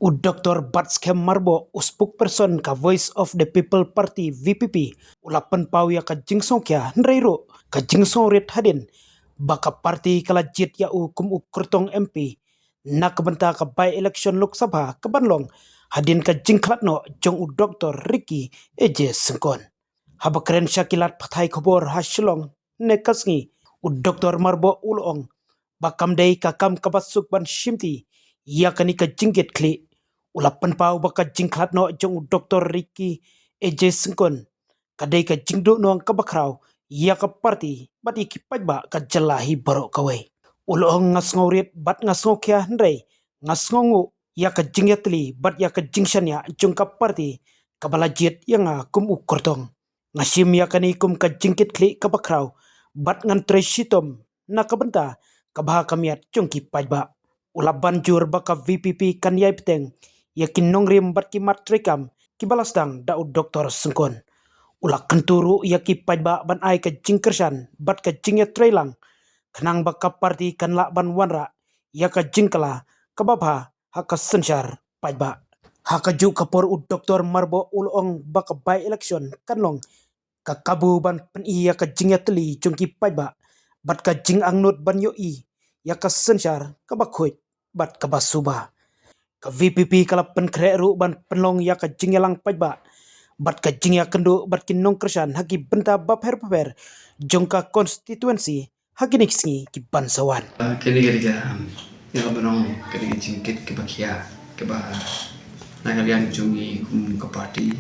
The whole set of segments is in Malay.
Dr. Batskem Marbo, spokesperson ka Voice of the People Party VPP, ulapan pawya ka jingsong kya nreiro ka jingsong ret hadin baka parti kala jit ya ukurtong MP na kabanta ka by election Lok Sabha ka Banlong hadin ka jingklatno jong Dr. Ricky Eje Sengkon. Habakren syakilat patai khobor hasilong nekasngi Dr. Marbo ulong bakam day kakam kabasuk ban shimti ya kanika jingget kli ulapan pau baka jingklat no jong Dr. Ricky Eje Sengkon kadai ka jingdo no kabakraw ya ka parti bat ikipaj ba ka jalahi barok kawai ulong ngasngaurit bat ngasngokya ndrei ngasngongu ya ka jingetli bat ya ka jingshan ya jong ka parti kabalajit yang kum ukurtong ngasim ya kanikum ka jingkit kli kabakraw bat ngan tresitom na kabenta kabah kamiat jong kipaj ba ulap banjur baka VPP kan yai peteng yakin nongrim bat kimat trekam kibalasdang dau Dr. Sengkon ulak kenturu yaki pajba ban ai ka jingkersan bat ka jingya trelang kenang baka parti kan lak ban wanra ya ka jingkala kababha haka sensyar pajba haka ju kapor Dr. Marbo ulong baka by election kanlong ka kabu ban pen iya ka jingya teli jongki pajba bat ka jing angnut ban yoi ya ka sensyar kabakhoit bat kabasuba ka VPP kala penkreru ban penlong ya ka jingyalang pajba bat ka jingya kendo bat kinong kersan haki benta bab herpaper jongka konstituensi haki nixngi ki bansawan Kali-kali ya benong kali jingkit ke bakia ke ba nakalian jungi kum ke parti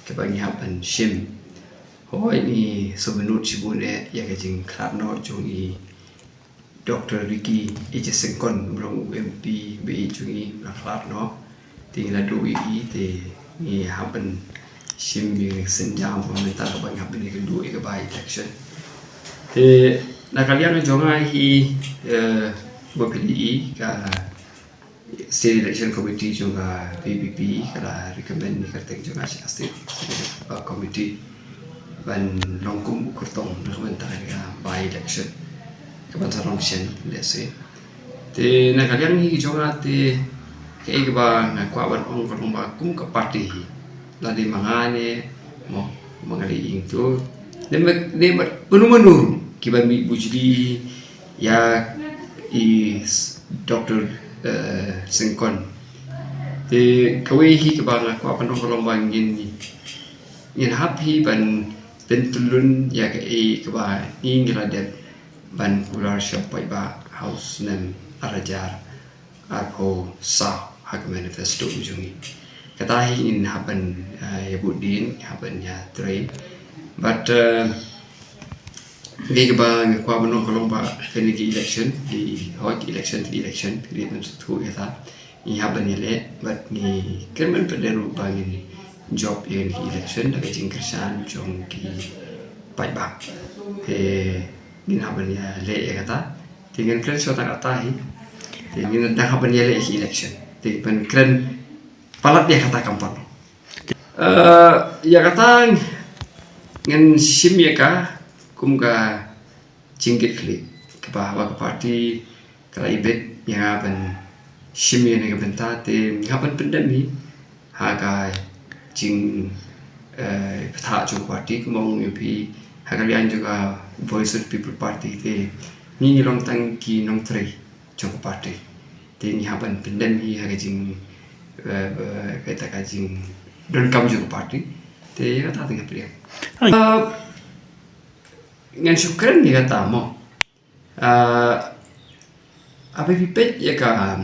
ke ba nyapan shim hoi ni sebenut sibune ya ke jing krapno jungi Dr. Ricky Eje Sengkon belum MP BI jungi krapno tinggal doi te ni happen shim ni senjam pemerintah ke bang happen ni kedua ke ba election te nakalian jonga hi BPDI ka State Election Committee juga PPP kala recommend kertek juga State Committee ban longkum kurtong recommend ka by election kebansa longshen let's say te nakalian hi jonga te ke ba ngakwa ban ong kurtong ba kum ka party ladi mangane mo mangali itu nemat menu kiban mi bujdi ya is Dr. Sengkon te kawai hi ke bang aku apa nong bang ngin happy ban pentulun ya ke ba ingila det ban ular shop ba house nem arajar arpo sa hak manifesto ujungi kata hi in happen ya budin happen ya tray but Liga bang kwa menong kolong ba penigi election di hot election period tu eta ni haban yele but ni kerman pederu bangin job yang di election daga jingkersan jong ki pajba ni haban ya le kata dengan keren sota kata hi dengan dah haban yele election dengan keren palat dia kata kampung ya kata ngan sim ya ka kumga jingkit kli ke bahwa ke parti kala ibet yang aban shimye ne benta te ngapan pandemi haga jing peta jo parti kumong UP haga lian juga Voice of People Party te ni long tang ki nong tre jo parti te ni haban pandemi haga jing kata ka jing don kam jo parti te kata tengah pria ngan syukran dia kata mo apa pipet ya ka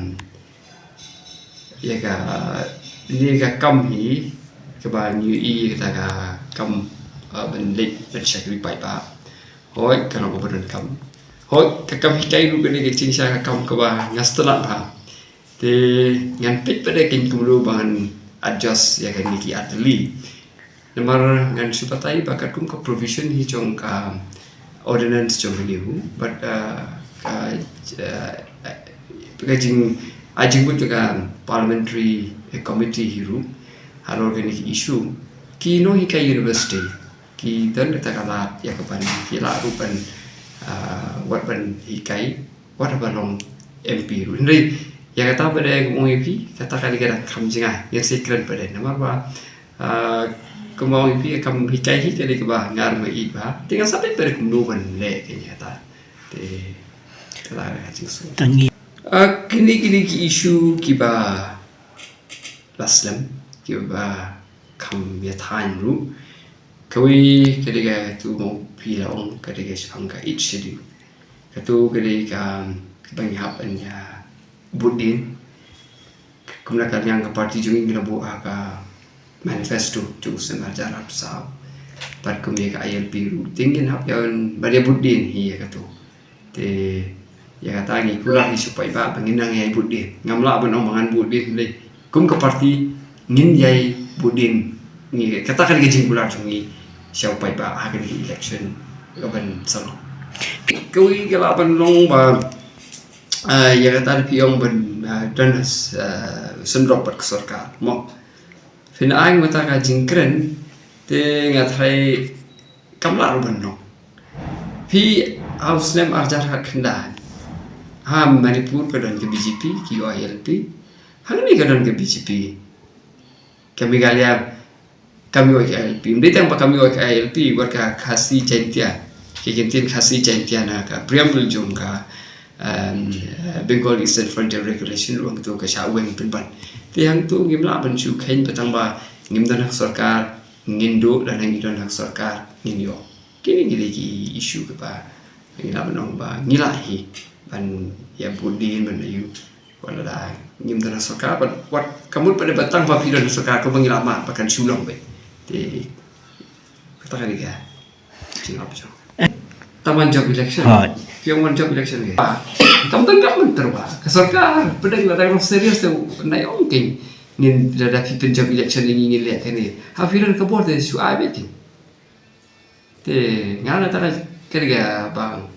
ni ka kam hi ke ba new i kata ka kam ben lek ben syakri pai ba hoi kana ko ben kam hoi ka kam hi kai lu ke cing sha ka kam ke ba ngastelat ba te ngan pit pada kin kumlu ban adjust ya kan ni ki atli nomor ngan supatai bakat kum ke provision hi jong ka ordinance jong liu but ajing pun juga parliamentary committee hiru hal organic issue ki no hi kai university ki dan kata kala ya kapan ki la rupan wat ban hi kai wat ban long MP ru ndai ya kata pada ngomong ipi kata kali kada kam jinga yang secret pada nama ba kemau ipi kam hikai hi kali ke ba ngar ma i ba tinggal sampai pada kumdu ban le kenya ta te kala ka jingso Tangi. kini ki isu ki ba laslam ki ba kam ya than ru kawi kadiga tu mo pila ong kadiga spangka it schedule katu kadiga bang hap anya budin kumna kanyang ka party jungi ngila bo ka manifesto tu semar jarap sa par kumye ka ILP ru tingin hap yon badia budin hi katu te ya kata ngi kula hi supaya ba banginang yai budin ngamla ban ong mangan budin le kum ka party ngin yai budin ni kata kan gejing kula jungi siapa ba hakin election gaban salo kawi galaban long ba ya kata piong ban danas sendrop per sarkar mo fina ang mata ka jingkren te ngathai kamlar ban no pi house name arjar haknda ha manipur kadan ke BJP ki ILP hangni kadan ke BJP kami galia kami wak ILP, mereka yang kami wak ILP warga khasi centia, kegentin khasi centia na ka preamble jom ka Bengal Eastern Frontier Regulation ruang tu ka syaweng penban. Tiang tu ngimla ban chu khain petang ba ngim dan hak sarkar ngindo dan ngim dan hak sarkar ngin yo. Kini gili ki isu ke ba ngila banong ba ngilahi ban ya budin ban ayu wala da ngim dan hak sarkar ban wat kamu pada batang ba pidon sarkar ko bangila ma pakan sulong ba. Di kata kali ya, cina apa cang? Taman job election, yang man job election ya. Kamu tengok terba, kesorkar, pedang ada yang serius tu, naik ongking. Nin ada pimpin job election ini ingin lihat ini. Hafiran kebor tu suai betul. Te ngana tara kerja bang,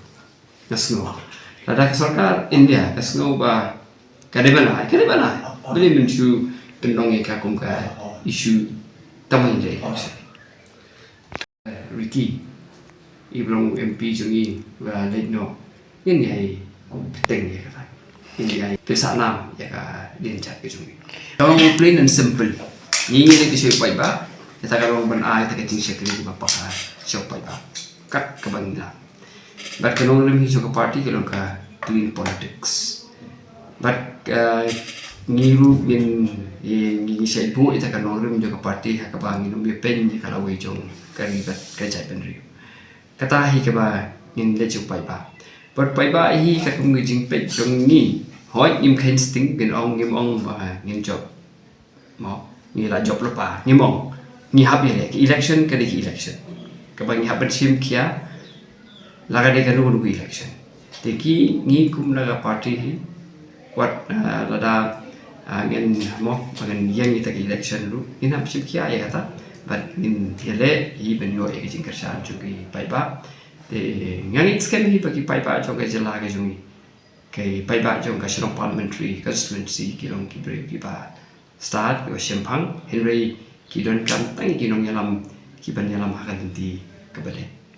kasno. Ada kesorkar India, kasno ba, kadebana, beli mencu pendong ikakum ka isu taman je Ricky ibrong MP jungi và lên no ini ai penting ya kata ini ai pesana ya ka din chat ke jungi kalau plain and simple ni ni ke siapa ba kita kalau ban ai ta ke ting sekali di bapa ka siapa ba kat ke bangla but kalau ni hi ka party kalau ka clean politics but ngiru in ngi sai bu ita kan orang juga parti ha ka bang inum pen ni kala we jong kari ka jai pen ri kata hi ka ba in le chu pai ba but pai ba hi ka kum ngi jing pe jong ni hoi im khen sting gen ong ngim ong ba ngim job mo ni la job lo pa ngim ong ni hab ye election ka de election ka bang hab sim kia la ga de ka nu election te ki ni kum na ga party hi wat lada ngin mo pangan yang kita election lu ina psim kia ya kata but in hele hi ben yo e jing kersan jugi pai ba te ngang it scam hi bagi pai ba jong ka jela ga jungi kai pai ba jong ka shirong parliamentary constituency kilong ki bre ki ba start ko shempang henry ki don kam tang ki nong yalam ki ban yalam hakan di kabale